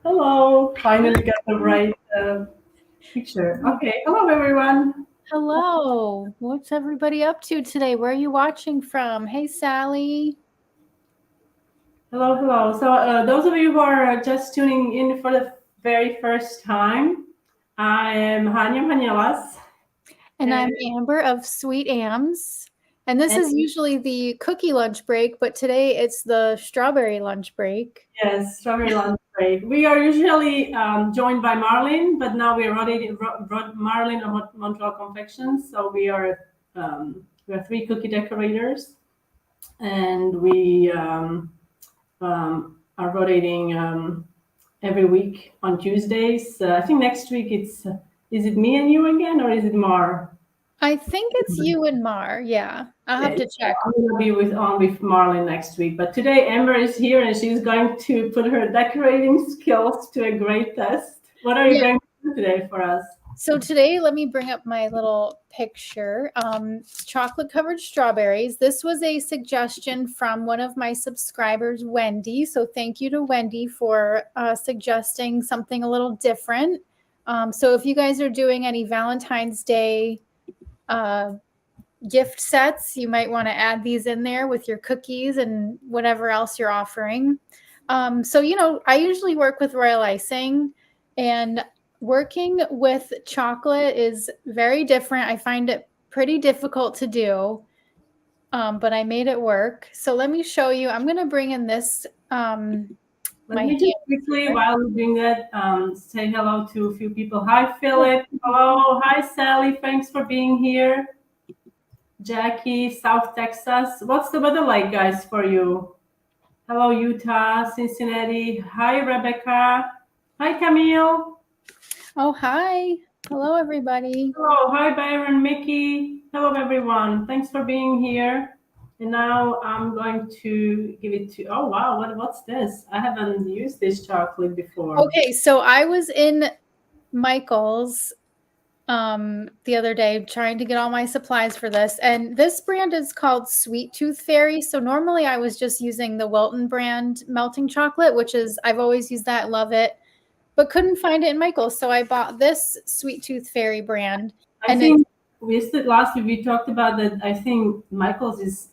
Hello. Finally got the right picture. Okay. Hello, everyone. Hello. What's everybody up to today? Where are you watching from? Hey, Sally. Hello, hello. So, those of you who are just tuning in for the very first time, I am Hanya Hanielas. And I'm And, Amber of Sweet Ams. And this and is usually the cookie lunch break, but today it's the strawberry lunch break. yes, strawberry lunch break. We are usually joined by Marlene, but now we are rotating Marlene of Montreal Confections. So we are three cookie decorators, and we are rotating every week on Tuesdays. I think next week it's is it me and you again, or is it Mar? I think it's you and Mar. Yeah, I'll have to check. I'm gonna be with Marlon next week, but today Amber is here and she's going to put her decorating skills to a great test. What are you Yeah. going to do today for us? So today, let me bring up my little picture. Chocolate covered strawberries. This was a suggestion from one of my subscribers, Wendy. So thank you to Wendy for suggesting something a little different. So if you guys are doing any Valentine's Day gift sets, you might want to add these in there with your cookies and whatever else you're offering. So, I usually work with royal icing, and working with chocolate is very different. I find it pretty difficult to do, but I made it work. So let me show you. I'm going to bring in this. Let me just quickly, while we're doing that, say hello to a few people. Hi, Philip. Hello. Hi, Sally. Thanks for being here. Jackie, South Texas. What's the weather like, guys, for you? Hello, Utah, Cincinnati. Hi, Rebecca. Hi, Camille. Oh, hi. Hello, everybody. Hello. Hi, Byron, Mickey. Hello, everyone. Thanks for being here. And now I'm going to give it to, oh, wow, what's this? I haven't used this chocolate before. Okay, so I was in Michael's the other day trying to get all my supplies for this, and this brand is called Sweet Tooth Fairy. So normally I was just using the Wilton brand melting chocolate, which is, I've always used that, love it, but couldn't find it in Michael's, so I bought this Sweet Tooth Fairy brand. I And think last week we talked about that. I think Michael's is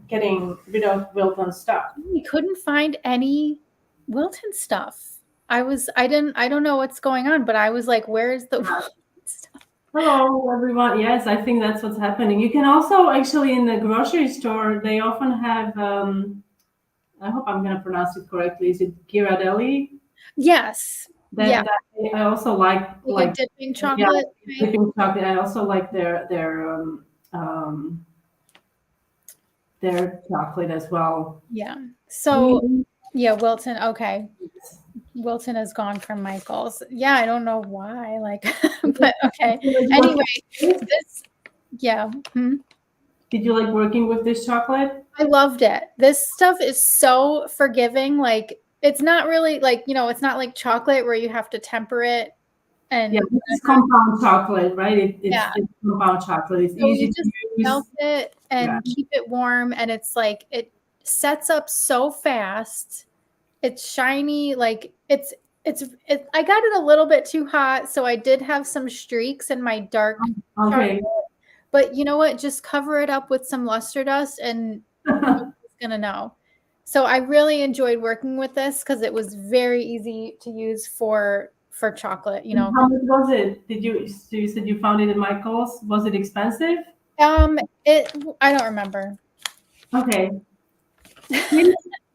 getting rid of Wilton stuff. we couldn't find any Wilton stuff. I don't know what's going on, but I was like, where's the Wilton stuff? Hello, everyone. Yes, I think that's what's happening. You can also actually in the grocery store, they often have, I hope I'm going to pronounce it correctly. Is it Ghirardelli? Yes. Yeah. I also like a dipping chocolate. Yeah, dipping chocolate. I also like their chocolate as well. Yeah. So yeah, Wilton. Okay. Wilton has gone from Michael's. Yeah, I don't know why. But okay. Anyway, yeah. Did you like working with this chocolate? I loved it. This stuff is so forgiving. Like, it's not really it's not like chocolate where you have to temper it. And yeah, it's compound chocolate, right? It's compound chocolate. It's easy to use. Melt it and keep it warm, and it's like it sets up so fast. It's shiny, like it's I got it a little bit too hot, so I did have some streaks in my dark chocolate. But you know what? Just cover it up with some luster dust and nobody's gonna know. So I really enjoyed working with this because it was very easy to use for chocolate, How much was it? So you said you found it in Michael's? Was it expensive? I don't remember. Okay.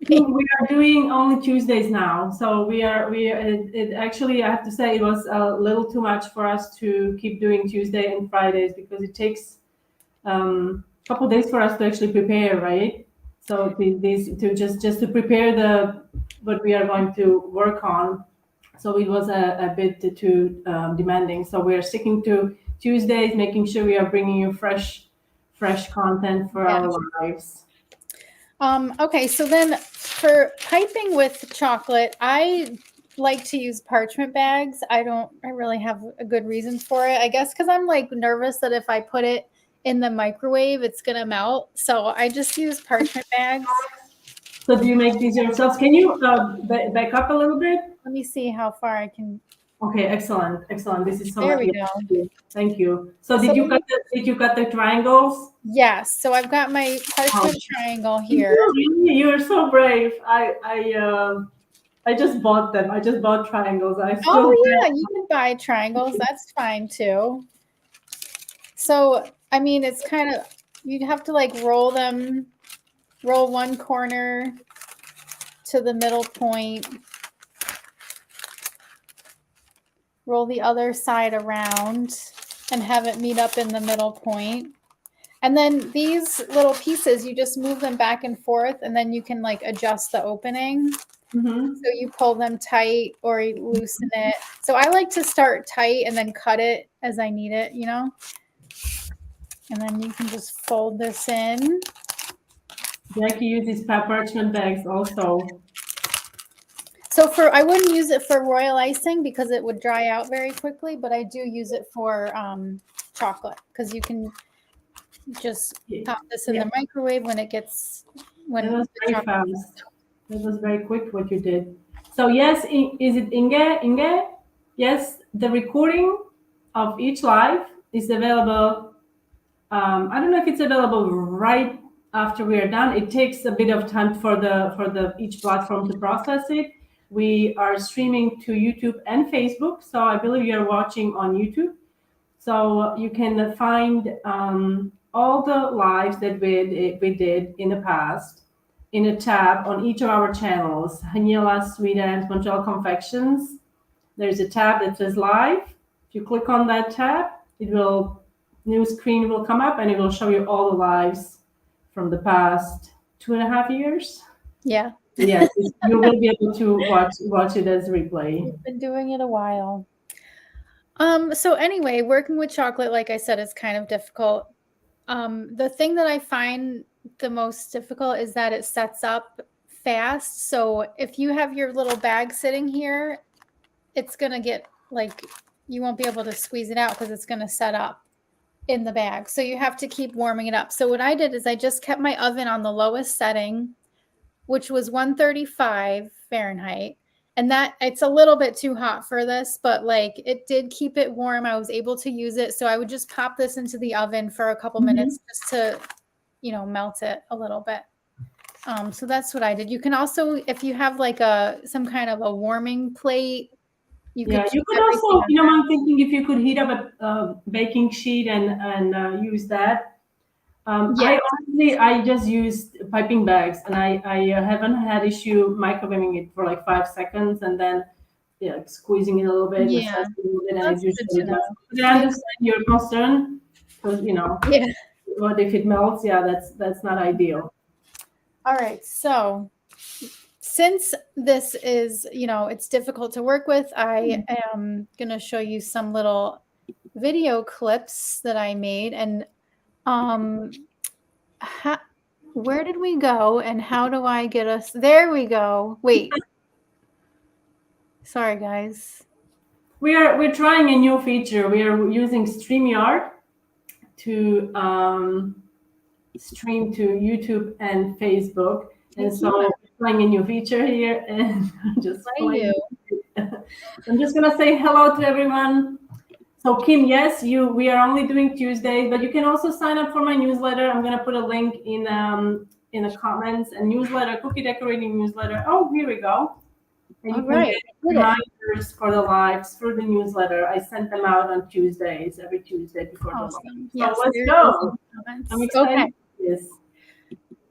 We are doing only Tuesdays now, so it actually, I have to say, it was a little too much for us to keep doing Tuesday and Fridays because it takes a couple days for us to actually prepare, right? So just to prepare what we are going to work on. So it was a bit too demanding. So we are sticking to Tuesdays, making sure we are bringing you fresh content for our lives. Okay, so then for piping with chocolate, I like to use parchment bags. I really have a good reason for it. I guess because I'm like nervous that if I put it in the microwave, it's gonna melt. So I just use parchment bags. So do you make these yourselves? Can you back up a little bit? Let me see how far I can. Okay, excellent, excellent. This is so There much. we go. Thank you. So did you cut the triangles? Yes. So I've got my parchment triangle here. You are so brave. I just bought them. I just bought triangles. You can buy triangles. That's fine too. So, I mean, it's kind of, you'd have to like roll one corner to the middle point, roll the other side around and have it meet up in the middle point. And then these little pieces, you just move them back and forth, and then you can like adjust the opening. Mm-hmm. So you pull them tight or you loosen it. So I like to start tight and then cut it as I need it, And then you can just fold this in. I can use these parchment bags also. So I wouldn't use it for royal icing because it would dry out very quickly, but I do use it for chocolate because you can just pop this in the microwave when it gets It was very fast. It was very quick what you did. So yes, is it Inge? Inge? Yes, the recording of each live is available. I don't know if it's available right after we are done. It takes a bit of time for the each platform to process it. We are streaming to YouTube and Facebook, so I believe you are watching on YouTube. So you can find all the lives that we did in the past in a tab on each of our channels. Haniela Sweet and Montreal Confections. There's a tab that says live. If you click on that tab, new screen will come up and it will show you all the lives from the past 2.5 years. Yeah. Yes, you will be able to watch it as replay. We've been doing it a while. So anyway, working with chocolate, like I said, is kind of difficult. The thing that I find the most difficult is that it sets up fast. So if you have your little bag sitting here, it's going to get like, you won't be able to squeeze it out because it's going to set up in the bag. So you have to keep warming it up. So what I did is I just kept my oven on the lowest setting, which was 135 Fahrenheit. And that it's a little bit too hot for this, but like it did keep it warm. I was able to use it. So I would just pop this into the oven for a couple minutes just to, melt it a little bit. So that's what I did. You can also, if you have like some kind of a warming plate, you could also, I'm thinking if you could heat up a baking sheet and use that. I just used piping bags, and I haven't had issue microwaving it for like 5 seconds and then squeezing it a little bit. Yeah, that's good to know. I understand your concern because what if it melts? Yeah, that's not ideal. All right, so since this is it's difficult to work with, I am gonna show you some little video clips that I made, and where did we go and how do I get us? There we go. Wait. Sorry, guys. We're trying a new feature. We are using StreamYard to stream to YouTube and Facebook. And so we're trying a new feature here and I'm just gonna say hello to everyone. So Kim, yes, we are only doing Tuesdays, but you can also sign up for my newsletter. I'm gonna put a link in the comments, and newsletter, cookie decorating newsletter. Oh, here we go. And you can get reminders for the lives through the newsletter. I sent them out on Tuesdays, every Tuesday before the live. Yes, so let's go. I'm excited. Okay. Yes.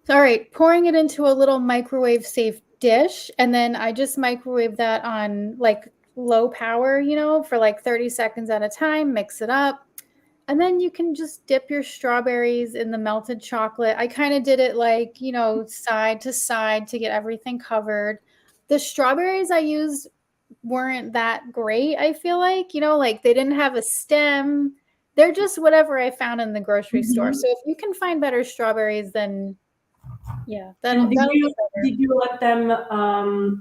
All right, pouring it into a little microwave safe dish, and then I just microwave that on like low power, for like 30 seconds at a time, mix it up. And then you can just dip your strawberries in the melted chocolate. I kind of did it like, side to side to get everything covered. The strawberries I used weren't that great, I feel like, like they didn't have a stem. They're just whatever I found in the grocery store. So if you can find better strawberries, then that'll did you let them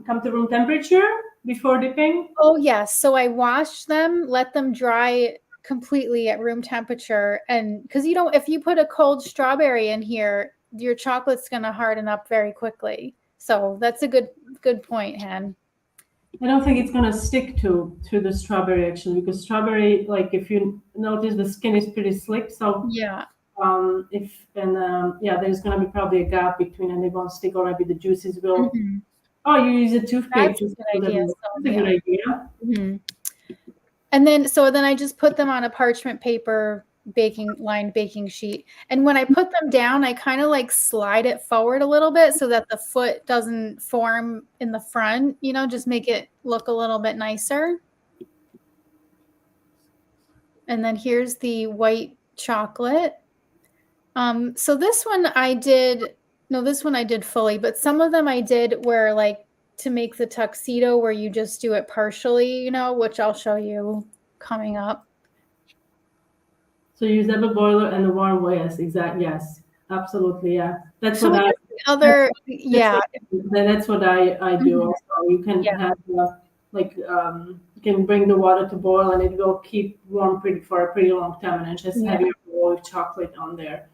come to room temperature before dipping? Oh, yes. So I washed them, let them dry completely at room temperature. And because if you put a cold strawberry in here, your chocolate's going to harden up very quickly. So that's a good point, Han. I don't think it's gonna stick to the strawberry actually, because strawberry, like if you notice, the skin is pretty slick. So Yeah. yeah, there's gonna be probably a gap between, and they won't stick, or maybe the juices will. Mhm. Oh, you use a toothpick That's a to good seal them. idea. So, That's a yeah. good idea. Mhm. And then I just put them on a parchment paper lined baking sheet. And when I put them down, I kind of like slide it forward a little bit so that the foot doesn't form in the front, just make it look a little bit nicer. And then here's the white chocolate. So this one I did fully, but some of them I did where like to make the tuxedo where you just do it partially, which I'll show you coming up. So you use double boiler and the warm way. Yes, exactly. Yes, absolutely. Yeah, that's So what I. yeah. That's what I do. Mhm. Also, you can Yeah. have you can bring the water to boil, and it will keep warm for a pretty long time, and then just have your bowl of chocolate on there.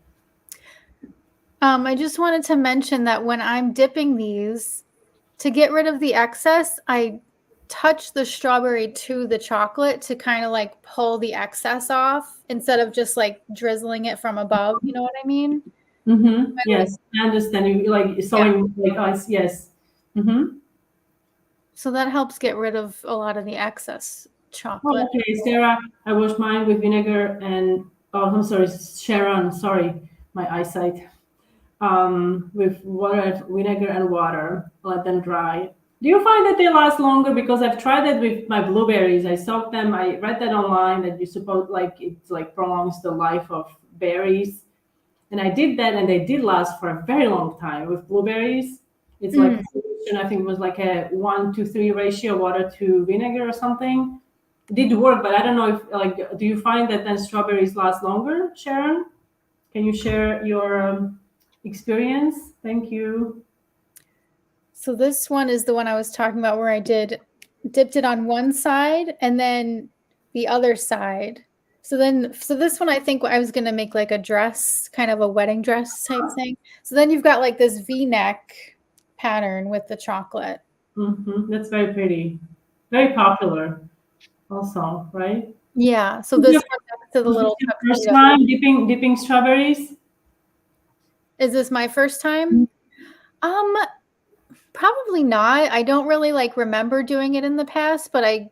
I just wanted to mention that when I'm dipping these, to get rid of the excess, I touch the strawberry to the chocolate to kind of like pull the excess off instead of just like drizzling it from above. You know what I mean? Mm-hmm. Yes, I understand. You like sewing like ice. Yes. Mm-hmm. So that helps get rid of a lot of the excess chocolate. Oh, okay, Sarah. I wash mine with vinegar and I'm sorry, Sharon. Sorry, my eyesight. With water, vinegar and water. Let them dry. Do you find that they last longer? Because I've tried that with my blueberries. I soak them. I read that online that you suppose like it's like prolongs the life of berries, and I did that, and they did last for a very long time with blueberries. It's like a solution. I think it was like a 1-to-3 ratio, water to vinegar or something. It did work, but I don't know if like. Do you find that then strawberries last longer, Sharon? Can you share your experience? Thank you. So this one is the one I was talking about where I dipped it on one side and then the other side. So this one I think I was going to make like a dress, kind of a wedding dress type thing. So then you've got like this V-neck pattern with the chocolate. Mm-hmm. That's very pretty. Very popular also, right? Yeah. So this one next to the little First tuxedo. time dipping strawberries? Is this my first time? Probably not. I don't really like remember doing it in the past, but I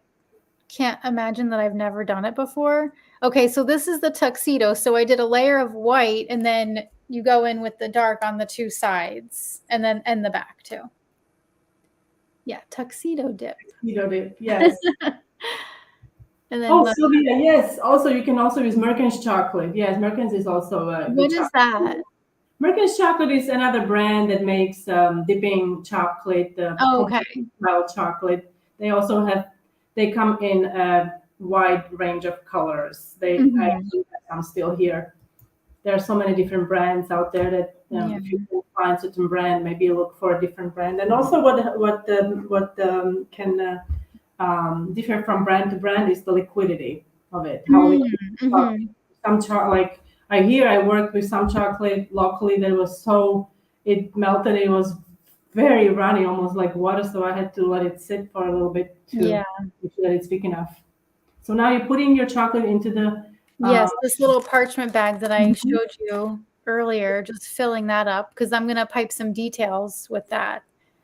can't imagine that I've never done it before. Okay, so this is the tuxedo. So I did a layer of white and then you go in with the dark on the two sides and the back too. Yeah, tuxedo dip. Tuxedo dip, yes. And then Sylvia, yes. Also, you can also use Merkin's chocolate. Yes, Merkin's is also a what is that? Merkin's chocolate is another brand that makes dipping chocolate, Okay. style chocolate. They come in a wide range of colors. I actually have some still here. There are so many different brands out there that if you can find certain brand, maybe look for a different brand. And also, what can differ from brand to brand is the liquidity of it. How like I worked with some chocolate locally that was it melted. It was very runny, almost like water. So I had to let it sit for a little bit to make sure that it's big enough. So now you're putting your chocolate into the yes, this little parchment bag that I showed you earlier, just filling that up because I'm going to pipe some details with that.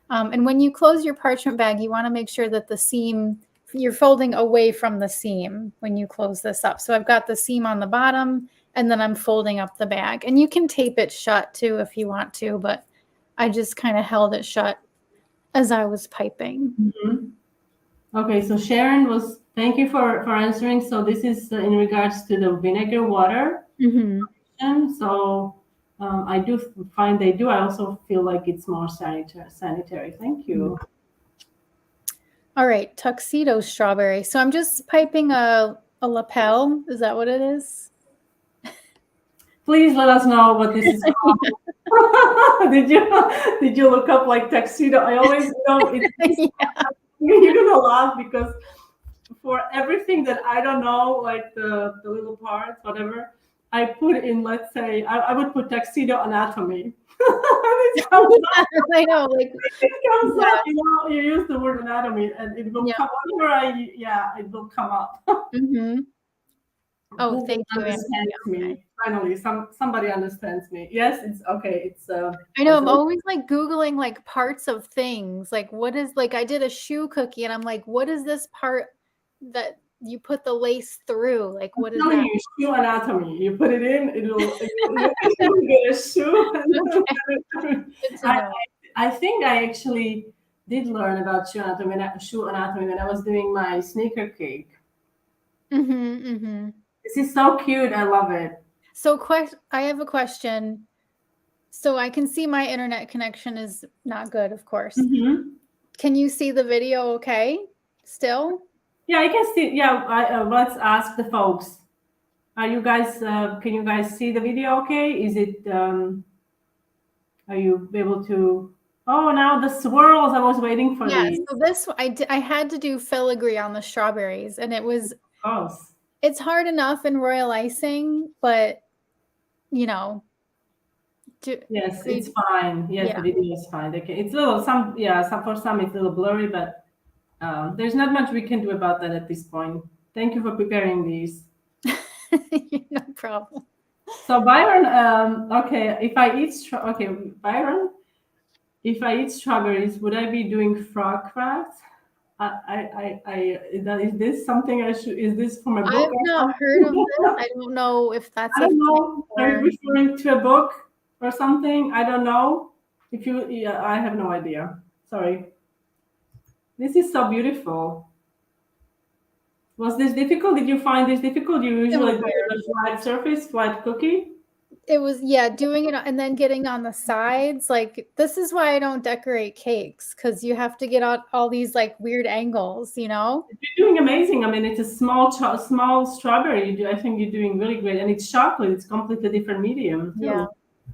And when you close your parchment bag, you want to make sure that the seam, you're folding away from the seam when you close this up. So I've got the seam on the bottom and then I'm folding up the bag. And you can tape it shut too if you want to, but I just kind of held it shut as I was piping. Okay, so thank you for answering. So this is in regards to the vinegar water. So I do find they do. I also feel like it's more sanitary. Thank you. All right, tuxedo strawberry. So I'm just piping a lapel. Is that what it is? Please let us know what this is called. Did you look up like tuxedo? I always you're gonna laugh because for everything that I don't know, like the little parts, whatever, I put in, let's say, I would put tuxedo anatomy. comes up. I know, like It comes up. You know, you use the word anatomy, and it will come. Whenever it will come up. Mm-hmm. Oh, Google thank you, understands Anthony. me. Finally, somebody understands me. Yes, it's okay. It's I know, I'm always like Googling like parts of things. Like what is like I did a shoe cookie and I'm like, what is this part that you put the lace through? Like what is that? you, shoe anatomy. You put it in, it'll get a shoe. I think I actually did learn about shoe anatomy when I was doing my sneaker cake. Mm-hmm, mm-hmm. This is so cute. I love it. So I have a question. So I can see my internet connection is not good, of course. Mm-hmm. Can you see the video okay still? Yeah, I can see. Yeah, let's ask the folks. Are you guys, can you guys see the video okay? Is it, are you able to, oh, now the swirls, I was waiting for these. So this, I had to do filigree on the strawberries and it was, it's hard enough in royal icing, but you know. Yes, it's fine. Yes, the video is fine. It's a little, for some it's a little blurry, but there's not much we can do about that at this point. Thank you for preparing these. No problem. So Byron, okay, if I eat, Byron, if I eat strawberries, would I be doing frog crafts? Is this something I should? Is this from a book? I've not heard of this. I don't know if that's. I don't know. Are you referring to a book or something? I don't know. I have no idea. Sorry. This is so beautiful. Was this difficult? Did you find this difficult? You usually do a flat surface, flat cookie? It was, doing it and then getting on the sides. Like, this is why I don't decorate cakes, because you have to get out all these like weird angles, you know? You're doing amazing. I mean, it's a small strawberry. I think you're doing really great. And it's chocolate. It's completely different medium, too. Yeah.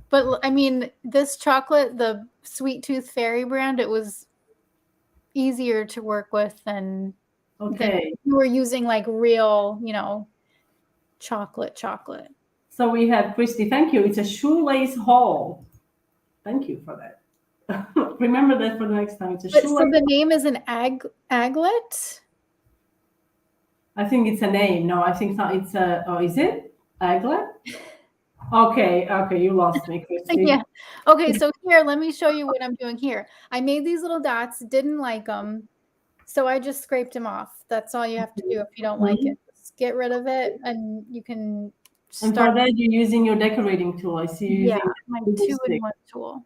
But I mean, this chocolate, the Sweet Tooth Fairy brand, it was easier to work with than you were using like real, chocolate. So we have Christy. Thank you. It's a shoelace haul. Thank you for that. Remember that for the next time. It's a shoelace. So the name is an aglet? I think it's a name. No, I think not. It's a. Oh, is it aglet? Okay, you lost me, Christy. Yeah. Okay, so here, let me show you what I'm doing here. I made these little dots, didn't like them, so I just scraped them off. That's all you have to do if you don't like it. Just get rid of it, and you can start. And for that, you're using your decorating tool. I see you using my 2-in-1 tool.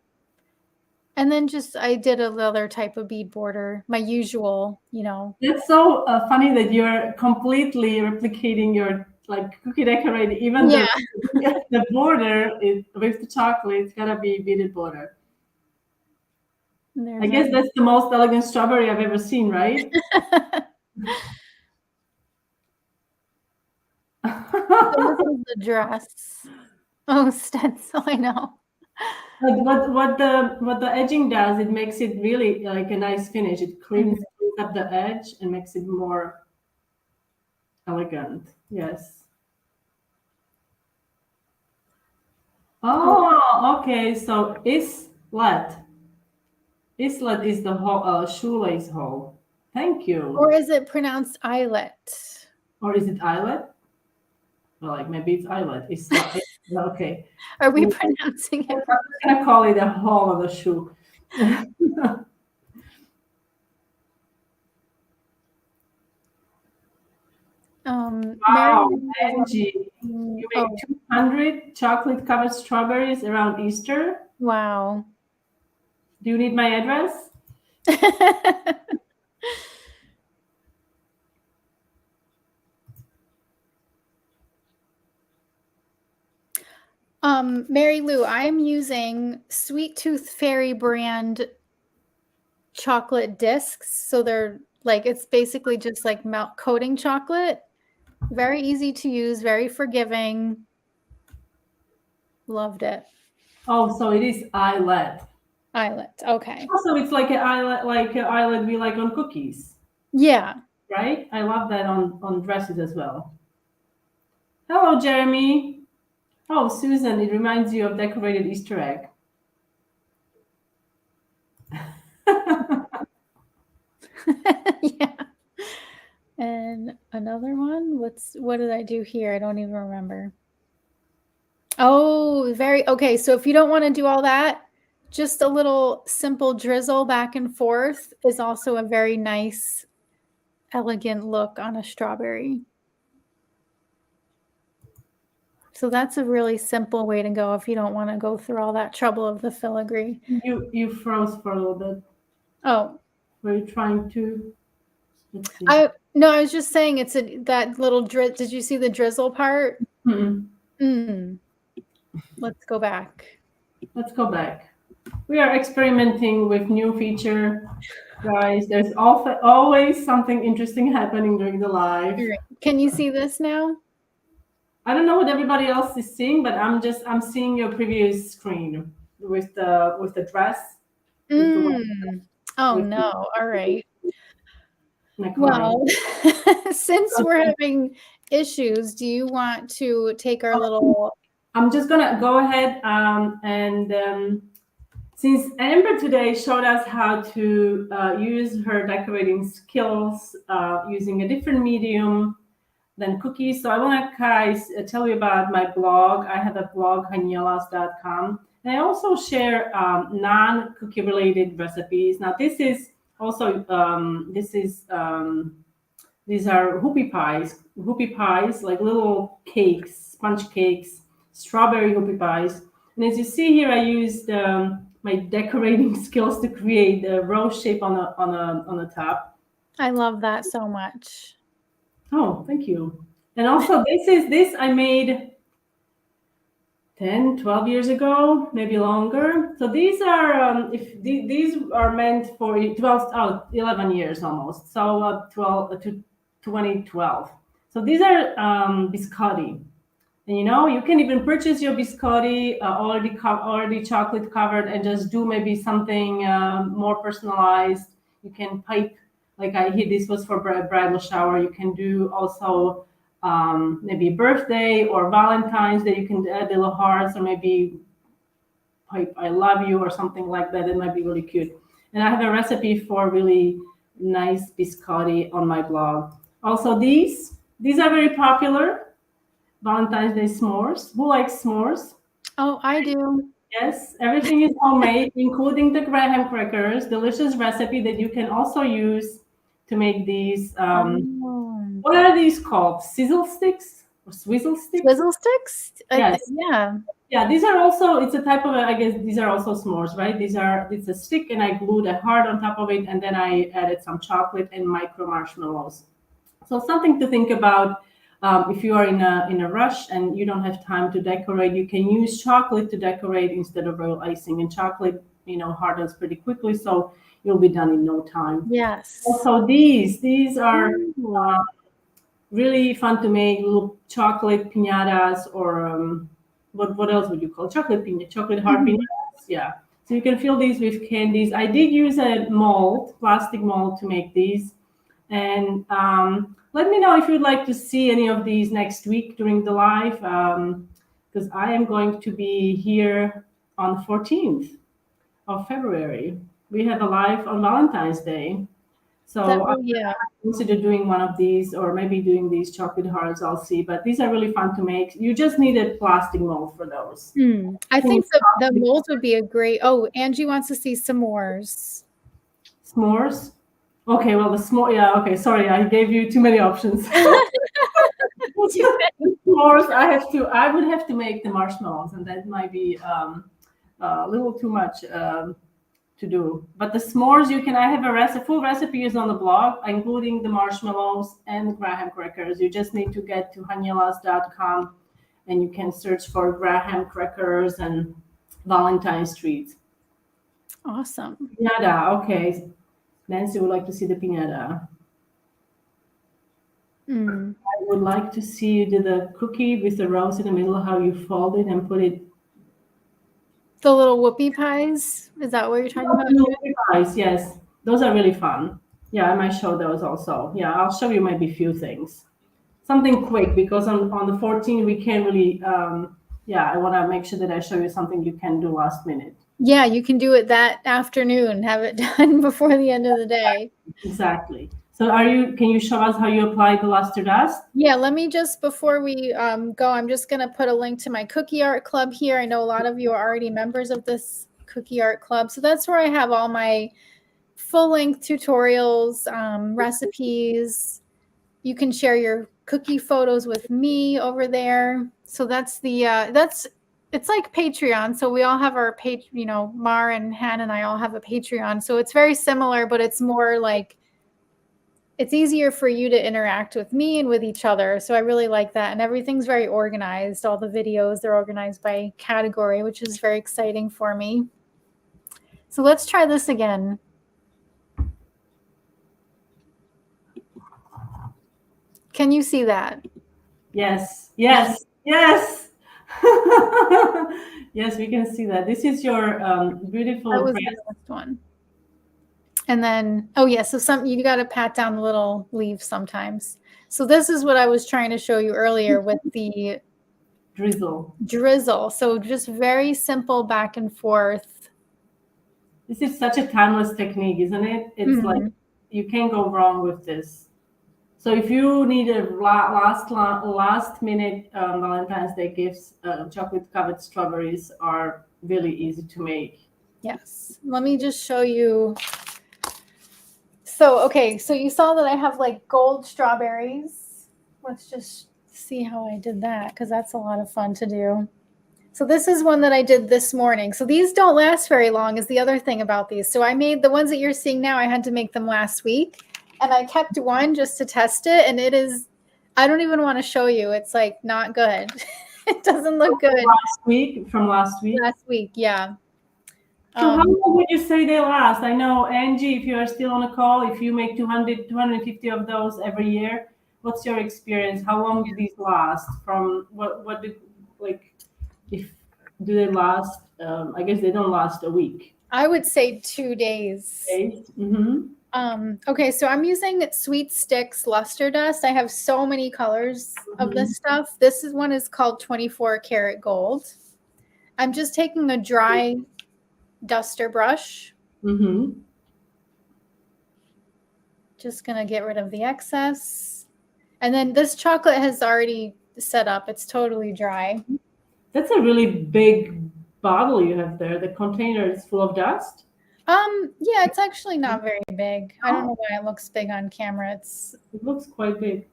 And then I did another type of bead border, my usual, It's so funny that you're completely replicating your cookie decorating, even the border with the chocolate, it's gotta be beaded border. I guess that's the most elegant strawberry I've ever seen, right? This is the dress. Oh, stencil, I know. What the edging does, it makes it really like a nice finish. It cleans up the edge and makes it more elegant. Yes. Oh, okay. So islet is the whole shoelace hole. Thank you. Or is it pronounced eyelet? Or is it eyelet? Well, like maybe it's eyelet. It's not. Okay. Are we pronouncing it? I'm just gonna call it a hole of the shoe. Wow, Angie, you made 200 chocolate-covered strawberries around Easter. Wow. Do you need my address? Mary Lou, I'm using Sweet Tooth Fairy brand chocolate discs. So they're like, it's basically just like melt coating chocolate. Very easy to use, very forgiving. Loved it. Oh, so it is eyelet. Eyelet, okay. Also, it's like an eyelet we like on cookies. Yeah. Right? I love that on dresses as well. Hello, Jeremy. Oh, Susan, it reminds you of decorated Easter egg. Yeah. And another one. What did I do here? I don't even remember. Oh, okay. So if you don't want to do all that, just a little simple drizzle back and forth is also a very nice, elegant look on a strawberry. So that's a really simple way to go if you don't want to go through all that trouble of the filigree. You froze for a little bit. Oh. Were you trying to? Let's see. No, I was just saying it's that little did you see the drizzle part? Let's go back. Let's go back. We are experimenting with new feature, guys. There's always something interesting happening during the live. Right. Can you see this now? I don't know what everybody else is seeing, but I'm seeing your previous screen with the dress. Oh no! All right. Well, since we're having issues, do you want to take our little? I'm just gonna go ahead and since Amber today showed us how to use her decorating skills using a different medium than cookies, so I want to, guys, tell you about my blog. I have a blog, hanielas.com, and I also share non-cookie related recipes. Now, this is also these are hoopie pies, like little cakes, sponge cakes, strawberry hoopie pies. And as you see here, I used my decorating skills to create a rose shape on the top. I love that so much. Oh, thank you. And also this I made 10, 12 years ago, maybe longer. So these are, these are meant for 11 years almost. So 12 to 2012. So these are biscotti. And you can even purchase your biscotti already chocolate covered and just do maybe something more personalized. You can pipe, like this was for bridal shower. You can do also maybe birthday or Valentine's Day. You can add little hearts or maybe pipe I love you or something like that. It might be really cute. And I have a recipe for really nice biscotti on my blog. Also, these are very popular. Valentine's Day s'mores. Who likes s'mores? Oh, I do. Yes, everything is homemade, including the graham crackers. Delicious recipe that you can also use to make these. What are these called? Sizzle sticks or swizzle sticks? Swizzle sticks? Yes. Yeah. Yeah, these are also, it's a type of, I guess these are also s'mores, right? It's a stick and I glued a heart on top of it and then I added some chocolate and micro marshmallows. So something to think about. If you are in a rush and you don't have time to decorate, you can use chocolate to decorate instead of royal icing. And chocolate, hardens pretty quickly, so you'll be done in no time. Yes. Also, these are really fun to make. Little chocolate piñatas, or what else would you call chocolate heart piñatas? Yeah. So you can fill these with candies. I did use a plastic mold to make these, and let me know if you'd like to see any of these next week during the live, because I am going to be here on the 14th of February. We have a live on Valentine's Day. So I consider doing one of these or maybe doing these chocolate hearts. I'll see. But these are really fun to make. You just need a plastic mold for those. I think the molds would be a great. Oh, Angie wants to see s'mores. S'mores? Okay, well, the s'more, yeah, okay, sorry, I gave you too many options. S'mores, I would have to make the marshmallows, and that might be a little too much to do. But the s'mores, I have a full recipe is on the blog, including the marshmallows and the graham crackers. You just need to get to hanielas.com, and you can search for graham crackers and Valentine's treats. Awesome. Yeah, okay. Nancy would like to see the piñata. I would like to see you do the cookie with the rose in the middle, how you fold it and put it. The little whoopie pies? Is that what you're talking about? Whoopie pies, yes. Those are really fun. Yeah, I might show those also. Yeah, I'll show you maybe a few things. Something quick, because on the 14th, we can't really, I want to make sure that I show you something you can do last minute. Yeah, you can do it that afternoon, have it done before the end of the day. Exactly. So can you show us how you apply the luster dust? Yeah, let me just, before we go, I'm just going to put a link to my cookie art club here. I know a lot of you are already members of this cookie art club. So that's where I have all my full-length tutorials, recipes. You can share your cookie photos with me over there. So that's it's like Patreon. So we all have our Mar and Han and I all have a Patreon. So it's very similar, but it's more like, it's easier for you to interact with me and with each other. So I really like that. And everything's very organized. All the videos, they're organized by category, which is very exciting for me. So let's try this again. Can you see that? Yes, yes, yes. Yes, we can see that. This is your beautiful That was press. the last one. And then, oh yeah, so you got to pat down the little leaves sometimes. So this is what I was trying to show you earlier with the drizzle. So just very simple back and forth. This is such a timeless technique, isn't it? It's like you can't go wrong with this. So if you need a last minute Valentine's Day gifts, chocolate covered strawberries are really easy to make. Yes. Let me just show you. So, okay. So you saw that I have like gold strawberries. Let's just see how I did that, because that's a lot of fun to do. So this is one that I did this morning. So these don't last very long is the other thing about these. So I made the ones that you're seeing now. I had to make them last week, and I kept one just to test it. And it is, I don't even want to show you. It's like not good. It doesn't look good. From last week? Last week, yeah. So how long would you say they last? I know, Angie, if you are still on a call, if you make 200, 250 of those every year, what's your experience? How long do these last? From what did, like, if do they last? I guess they don't last a week. I would say 2 days. Okay, so I'm using Sweet Sticks Luster Dust. I have so many colors of this stuff. This one is called 24 karat gold. I'm just taking a dry duster brush. Just gonna get rid of the excess. And then this chocolate has already set up. It's totally dry. That's a really big bottle you have there. The container is full of dust. Yeah, it's actually not very big. I don't know why it looks big on camera. It looks quite big.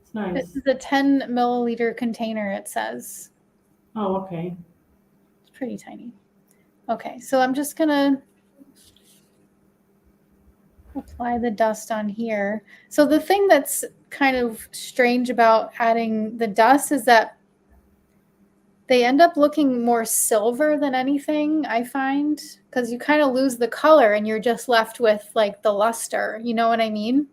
It's nice. This is a 10 milliliter container, it says. Oh, okay. It's pretty tiny. Okay, so I'm just gonna apply the dust on here. So the thing that's kind of strange about adding the dust is that they end up looking more silver than anything, I find, because you kind of lose the color and you're just left with like the luster. You know what I mean?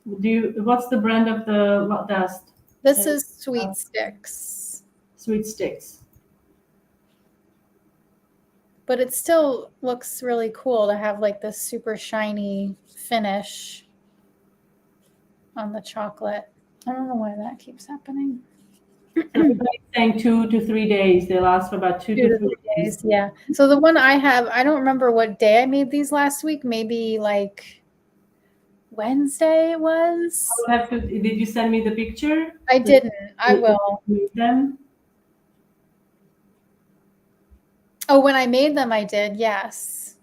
What's the brand of the dust? This is Sweet Sticks. Sweet Sticks. But it still looks really cool to have like this super shiny finish on the chocolate. I don't know why that keeps happening. Everybody's saying 2 to 3 days. They last for about 2 to 3 days. Yeah. So the one I have, I don't remember what day I made these last week. Maybe like Wednesday it was. Did you send me the picture? I didn't. I will. Them? Oh, when I made them, I did. Yes.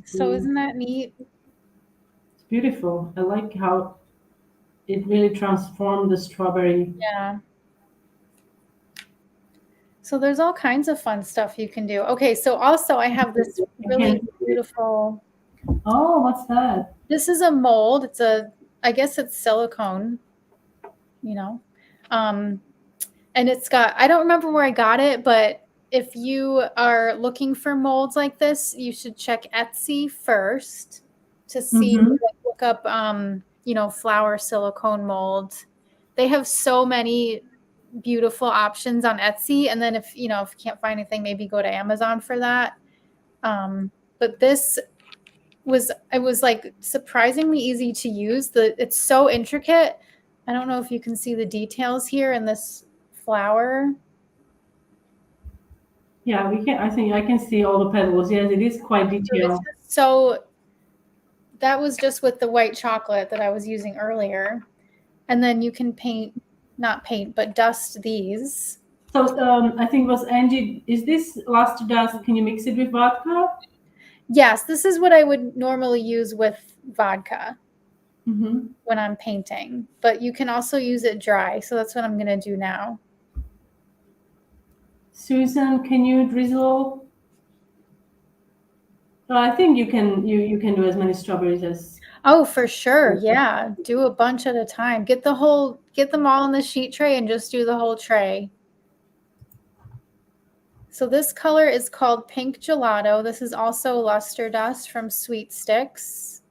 So isn't that neat? It's beautiful. I like how it really transformed the strawberry. Yeah. So there's all kinds of fun stuff you can do. Okay, so also I have this really beautiful. Oh, what's that? This is a mold. I guess it's silicone, you know. And it's got, I don't remember where I got it, but if you are looking for molds like this, you should check Etsy first to see, look up, flower silicone mold. They have so many beautiful options on Etsy. And then if you can't find anything, maybe go to Amazon for that. But this was like surprisingly easy to use. It's so intricate. I don't know if you can see the details here in this flower. Yeah, we can. I think I can see all the petals. Yes, it is quite detailed. So that was just with the white chocolate that I was using earlier. And then you can not paint, but dust these. So I think it was Angie. Is this luster dust? Can you mix it with vodka? Yes, this is what I would normally use with vodka Mm-hmm. when I'm painting. But you can also use it dry. So that's what I'm going to do now. Susan, can you drizzle? Well, I think you can do as many strawberries as. Oh, for sure. Yeah. Do a bunch at a time. Get them all in the sheet tray and just do the whole tray. So this color is called Pink Gelato. This is also luster dust from Sweet Sticks.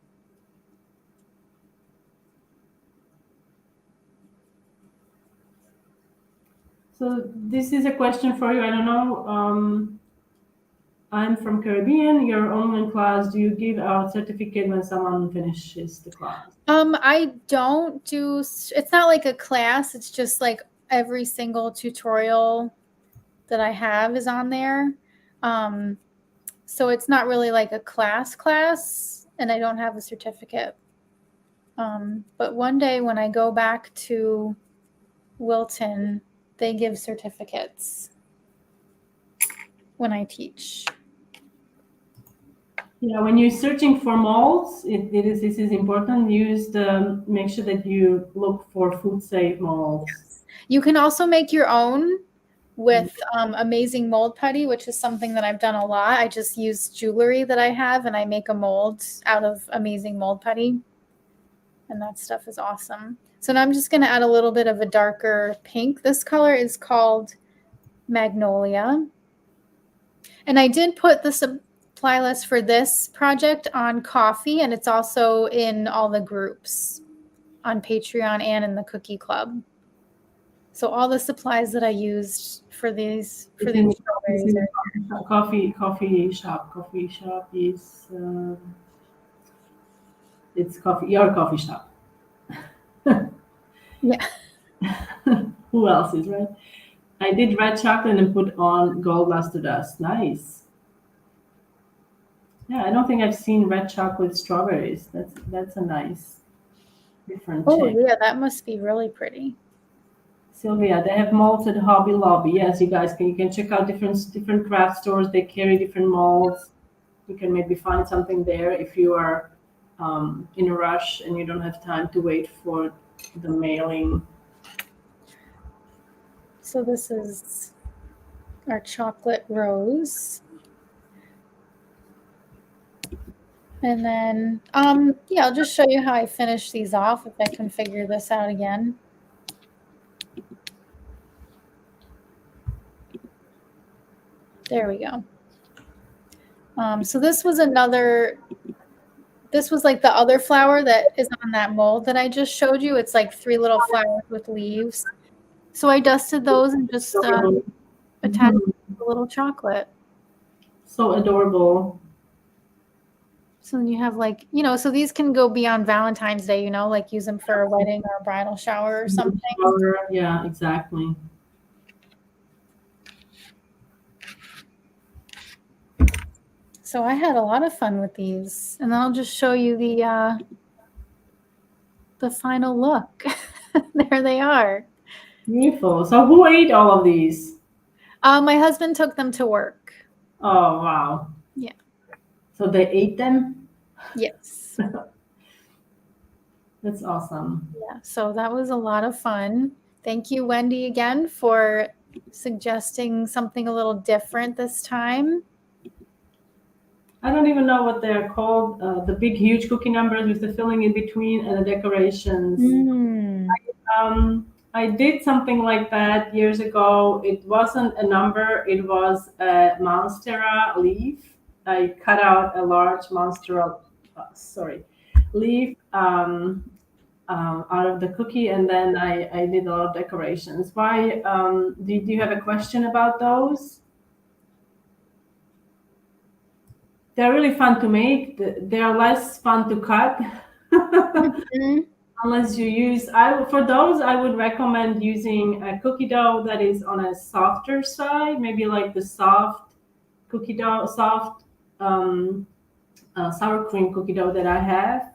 So this is a question for you. I don't know. I'm from Caribbean. Your online class, do you give out certificate when someone finishes the class? I don't do. It's not like a class. It's just like every single tutorial that I have is on there. So it's not really like a class, and I don't have a certificate. But one day when I go back to Wilton, they give certificates when I teach. Yeah, when you're searching for molds, this is important. Make sure that you look for food safe molds. Yes. You can also make your own with Amazing Mold Putty, which is something that I've done a lot. I just use jewelry that I have and I make a mold out of Amazing Mold Putty. And that stuff is awesome. So now I'm just going to add a little bit of a darker pink. This color is called Magnolia. And I did put the supply list for this project on Coffee, and it's also in all the groups on Patreon and in the Cookie Club. So all the supplies that I used for these strawberries are coffee shop is it's coffee your coffee shop. Yeah. Who else is right? I did red chocolate and put on gold luster dust. Nice. Yeah, I don't think I've seen red chocolate strawberries. That's a nice different Oh shape. yeah, that must be really pretty. Sylvia, they have molds at Hobby Lobby. Yes, you guys can check out different craft stores. They carry different molds. You can maybe find something there if you are in a rush and you don't have time to wait for the mailing. So this is our chocolate rose. And then, yeah, I'll just show you how I finish these off if I can figure this out again. There we go. So this was like the other flower that is on that mold that I just showed you. It's like 3 little flowers with leaves. So I dusted those and just attached a little chocolate. So adorable. So then you have like, so these can go beyond Valentine's Day, like use them for a wedding or a bridal shower or something. Yeah, exactly. So I had a lot of fun with these, and then I'll just show you the final look. There they are. Beautiful. So who ate all of these? My husband took them to work. Oh, wow. Yeah. So they ate them? Yes. That's awesome. Yeah. So that was a lot of fun. Thank you, Wendy, again for suggesting something a little different this time. I don't even know what they're called. The big, huge cookie numbers with the filling in between and the decorations. I did something like that years ago. It wasn't a number. It was a monstera leaf. I cut out a large monstera, leaf out of the cookie, and then I did a lot of decorations. Why? Do you have a question about those? They're really fun to make. They're less fun to cut. Unless you use, for those, I would recommend using a cookie dough that is on a softer side, maybe like the soft cookie dough, soft sour cream cookie dough that I have.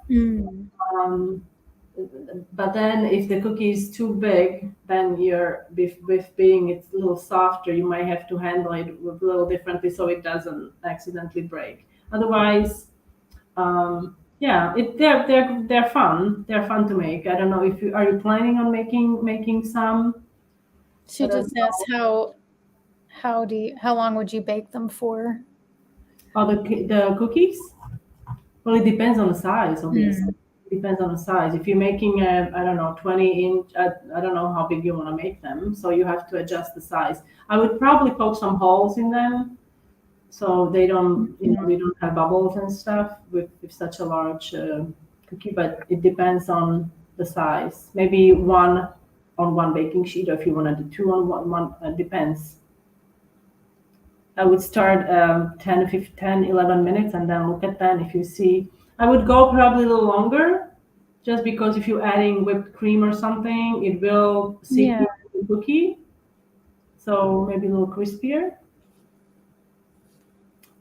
But then if the cookie is too big, then you're with being it's a little softer, you might have to handle it a little differently so it doesn't accidentally break. Otherwise, yeah, they're fun. They're fun to make. I don't know if you are you planning on making some. She just asked how long would you bake them for? Oh, the cookies? Well, it depends on the size, obviously. It depends on the size. If you're making a, I don't know, 20-inch, I don't know how big you want to make them, so you have to adjust the size. I would probably poke some holes in them so they don't, we don't have bubbles and stuff with such a large cookie, but it depends on the size. Maybe one on one baking sheet, or if you want to do two on one, depends. I would start 10, 11 minutes and then look at that. If you see, I would go probably a little longer just because if you're adding whipped cream or something, it will seep into the cookie. So maybe a little crispier.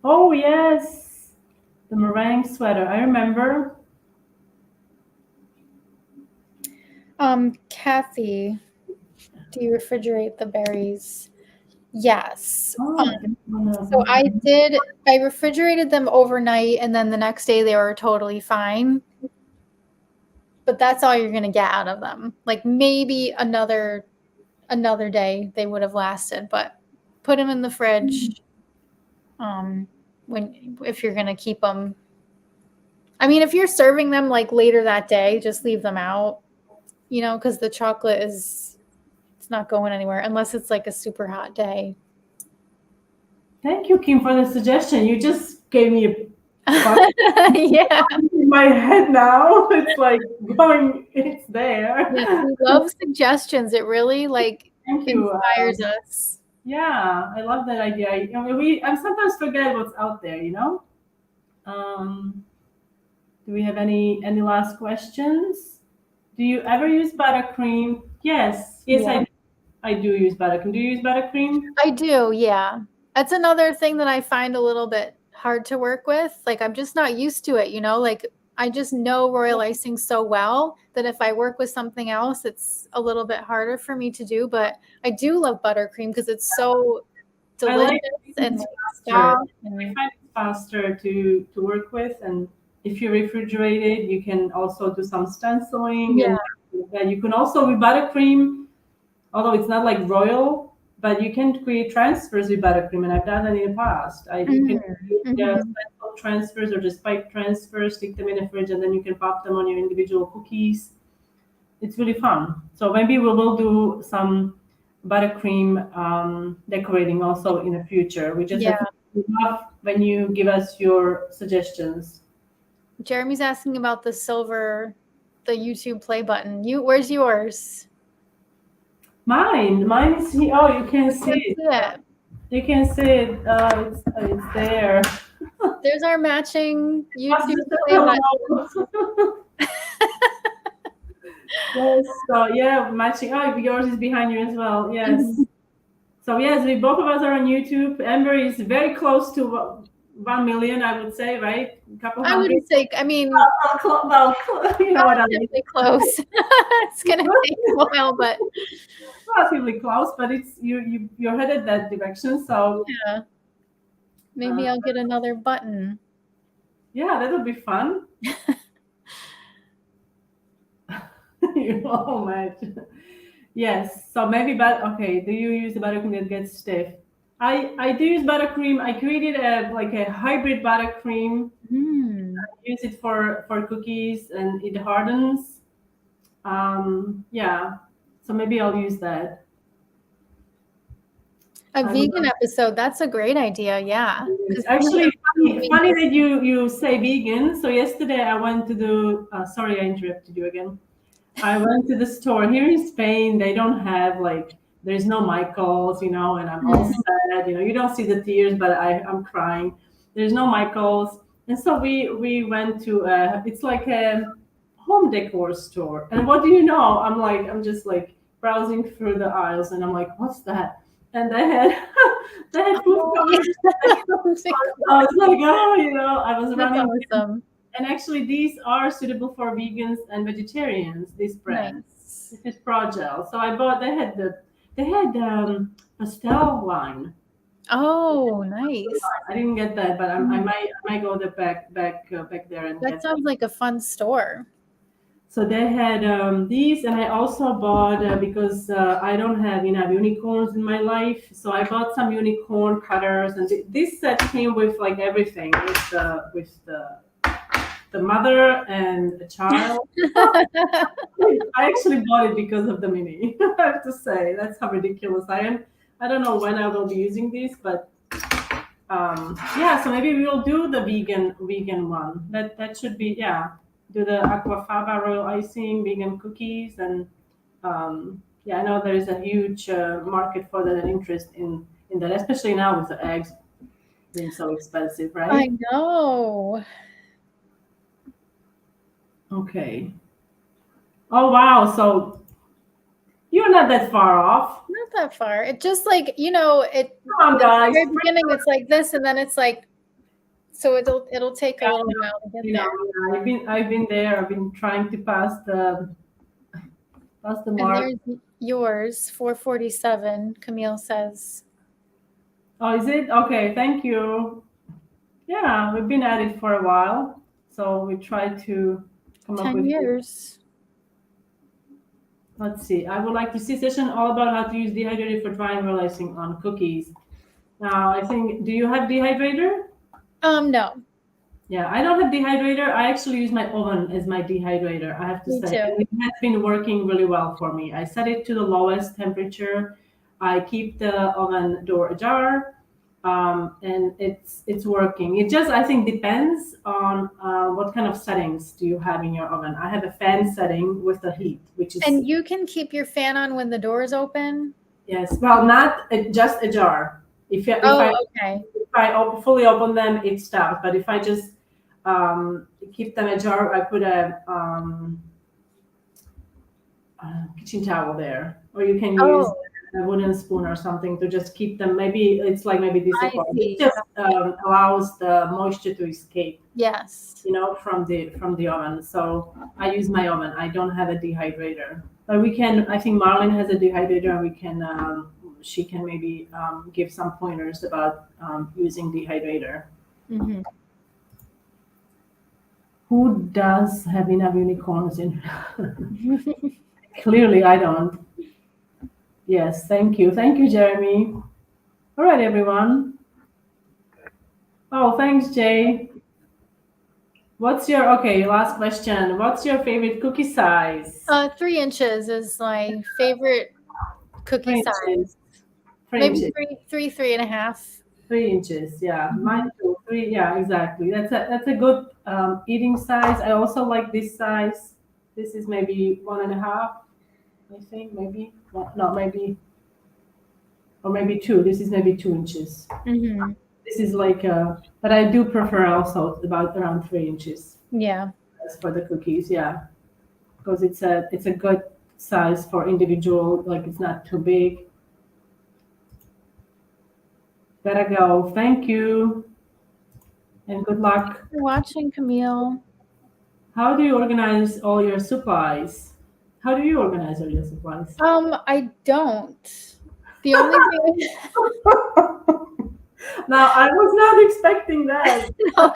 Oh, yes. The meringue sweater. I remember. Kathy, do you refrigerate the berries? Yes. So I refrigerated them overnight and then the next day they were totally fine. But that's all you're going to get out of them. Like maybe another day they would have lasted, but put them in the fridge if you're going to keep them. I mean, if you're serving them like later that day, just leave them out, because the chocolate it's not going anywhere unless it's like a super hot day. Thank you, Kim, for the suggestion. You just gave me a yeah in my head now. It's like going, it's there. Yeah, we love suggestions. It really inspires us. Yeah, I love that idea. I sometimes forget what's out there, Do we have any last questions? Do you ever use buttercream? Yes, yeah. I do use buttercream. Do you use buttercream? I do, yeah. That's another thing that I find a little bit hard to work with. Like I'm just not used to it, Like I just know royal icing so well that if I work with something else, it's a little bit harder for me to do. But I do love buttercream because it's so delicious and soft. I find it faster to work with, and if you refrigerate it, you can also do some stenciling. Yeah. And you can also with buttercream, although it's not like royal, but you can create transfers with buttercream, and I've done that in the past. You can create stencil transfers or just spike transfers, stick them in the fridge, and then you can pop them on your individual cookies. It's really fun. So maybe we will do some buttercream decorating also in the future. We just love when you give us your suggestions. Jeremy's asking about the the YouTube play button. Where's yours? Mine is here. Oh, you can see it. You can see it. It's there. There's our matching YouTube play button. Yes. So yeah, matching. Oh, yours is behind you as well. Yes. So yes, we both of us are on YouTube. Amber is very close to 1 million, I would say, right? I wouldn't say. I mean, well, you know what I mean. Close. It's gonna take a while, but relatively close. But it's you're headed that direction. So yeah, maybe I'll get another button. Yeah, that'll be fun. Oh my. Yes. So maybe, okay. Do you use the buttercream that gets stiff? I do use buttercream. I created a hybrid buttercream. I use it for cookies, and it hardens. Yeah. So maybe I'll use that. A vegan episode. That's a great idea. Yeah. It's actually funny that you say vegan. So yesterday I went to do. Sorry, I interrupted you again. I went to the store here in Spain. They don't have there's no Michaels, and I'm all sad. You don't see the tears, but I'm crying. There's no Michaels, and so we went to it's like a home decor store. And what do you know? I'm just browsing through the aisles, and I'm like, what's that? and they had food covers. I was like, I was That's running. awesome. And actually, these are suitable for vegans and vegetarians. This brand, Nice. this is Progel. So I bought. They had pastel wine. Oh, nice. I didn't get that, but I might go back there and That get sounds like a fun store. So they had these, and I also bought because I don't have enough unicorns in my life, so I bought some unicorn cutters, and this set came with like everything, with the mother and the child. I actually bought it because of the mini. I have to say that's how ridiculous I am. I don't know when I will be using this, but yeah. So maybe we will do the vegan one. That should be do the aquafaba royal icing, vegan cookies, and yeah, I know there is a huge market for that and interest in that, especially now with the eggs being so expensive, right? I know. Okay. Oh wow! So you're not that far off. Not that far. It just like, you know, it Come on, guys. at the very beginning it's like this, and then it's like, so it'll take a little while to get there. I've been there. I've been trying to pass the And mark. there's yours, 447, Camille says. Oh, is it? Okay, thank you. Yeah, we've been at it for a while. So we try to come up 10 with years. Let's see. I would like to see a session all about how to use dehydrator for drying royal icing on cookies. Now, I think, do you have dehydrator? No. Yeah, I don't have dehydrator. I actually use my oven as my dehydrator, I have to Me say. too. And it has been working really well for me. I set it to the lowest temperature. I keep the oven door ajar, and it's working. It just, I think, depends on what kind of settings do you have in your oven. I have a fan setting with the heat, which is... And you can keep your fan on when the door is open? Yes, well, not just ajar. If Okay. If I fully open them, it stops. But if I just keep them ajar, I put a kitchen towel there, or you can use a wooden spoon or something to just keep them. Maybe it's like maybe this. It just allows the moisture to escape. Yes. From the oven. So I use my oven. I don't have a dehydrator, but we can. I think Marlene has a dehydrator, and we can. She can maybe give some pointers about using dehydrator. Mm-hmm. Who does have enough unicorns in? Clearly, I don't. Yes, thank you, Jeremy. All right, everyone. Oh, thanks, Jay. What's your last question? What's your favorite cookie size? 3 inches is my favorite cookie size. 3 Maybe inches. 3.5. 3 inches, yeah. Mine too. 3, yeah, exactly. That's a good eating size. I also like this size. This is maybe 1.5. I think maybe maybe, or maybe 2. This is maybe 2 inches. Mm-hmm. This is like, but I do prefer also about around 3 inches. Yeah. As for the cookies, yeah, because it's a good size for individual. Like it's not too big. Gotta go. Thank you, and good luck. Thanks for watching, Camille. How do you organize all your supplies? How do you organize all your supplies? I don't. The only thing. Now I was not expecting that. No,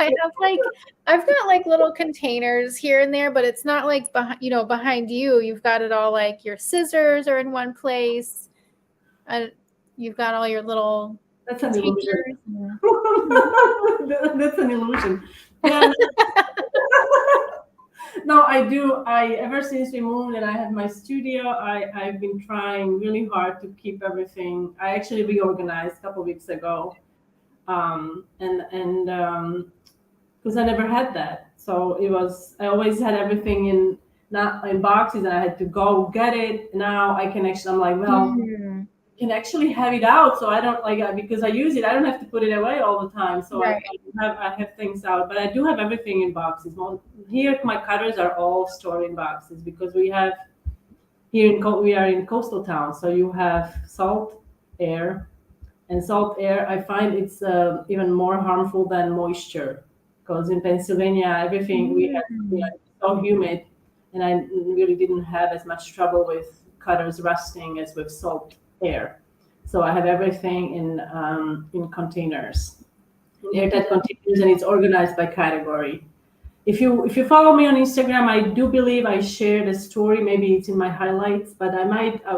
I've got like little containers here and there, but it's not like behind you. You've got it all like your scissors are in one place, and you've got all your little. That's an illusion. That's an illusion. Yeah. No, I do. Ever since we moved and I have my studio, I've been trying really hard to keep everything. I actually reorganized a couple of weeks ago, and because I never had that, so I always had everything not in boxes, and I had to go get it. Now I can actually. I'm like, well. Can actually have it out, so I don't because I use it. I don't have to put it away all the time. So right. I have things out, but I do have everything in boxes. Well, here my cutters are all stored in boxes because we are in coastal town, so you have salt air. And salt air, I find it's even more harmful than moisture, because in Pennsylvania, everything we had, so humid, and I really didn't have as much trouble with cutters rusting as with salt air. So I have everything in containers, in airtight containers, and it's organized by category. If you follow me on Instagram, I do believe I shared a story. Maybe it's in my highlights, but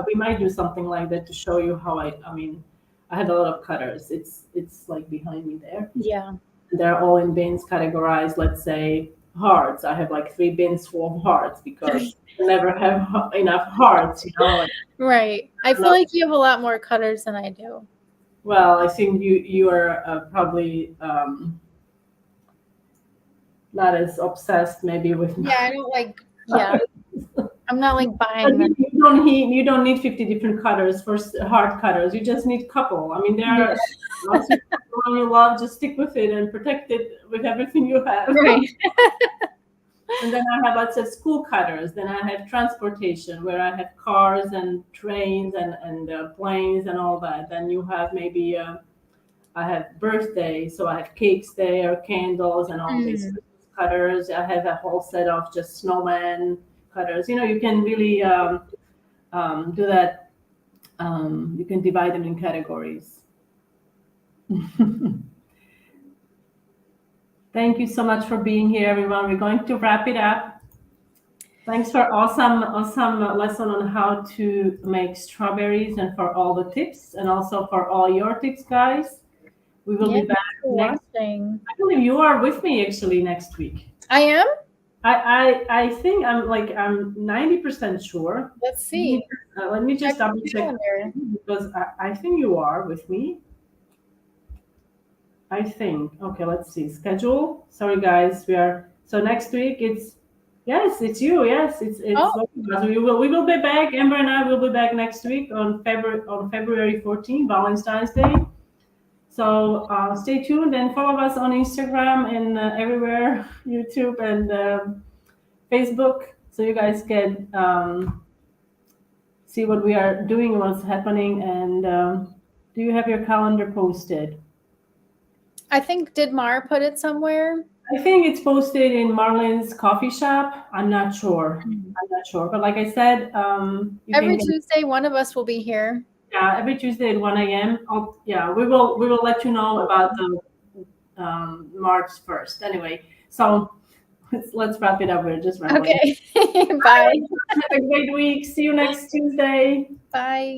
we might do something like that to show you how I mean, I had a lot of cutters. It's like behind me there. Yeah. They're all in bins categorized. Let's say hearts. I have like 3 bins full of hearts because I never have enough hearts. Like, right. I feel like you have a lot more cutters than I do. Well, I think you are probably not as obsessed maybe with. Yeah, I don't like. Yeah, I'm not like buying them. You don't need 50 different cutters for hard cutters. You just need a couple. I mean, there are lots of people you love. Just stick with it and protect it with everything you have. Right. And then I have lots of school cutters. Then I have transportation, where I have cars and trains and planes and all that. Then you have maybe I have birthday, so I have cakes there, candles, and all these cutters. I have a whole set of just snowman cutters. You can really do that. You can divide them in categories. Thank you so much for being here, everyone. We're going to wrap it up. Thanks for awesome lesson on how to make strawberries, and for all the tips, and also for all your tips, guys. We will be back next. I believe you are with me actually next week. I am. I think I'm 90% sure. Let's see. Let me just double check, because I think you are with me. I think. Okay, let's see. Schedule. Sorry, guys. So next week it's you. Yes, it's both of us. We will be back. Amber and I will be back next week on February 14th, Valentine's Day. So stay tuned and follow us on Instagram and everywhere, YouTube and Facebook, so you guys can see what we are doing, what's happening. And do you have your calendar posted? I think, did Mar put it somewhere? I think it's posted in Marlene's coffee shop. I'm not sure. But like I said, every Tuesday, one of us will be here. Yeah, every Tuesday at 1 a.m. We will let you know about the March 1st. Anyway, so let's wrap it up. We're just rambling. Okay. Bye. Have a great week. See you next Tuesday. Bye.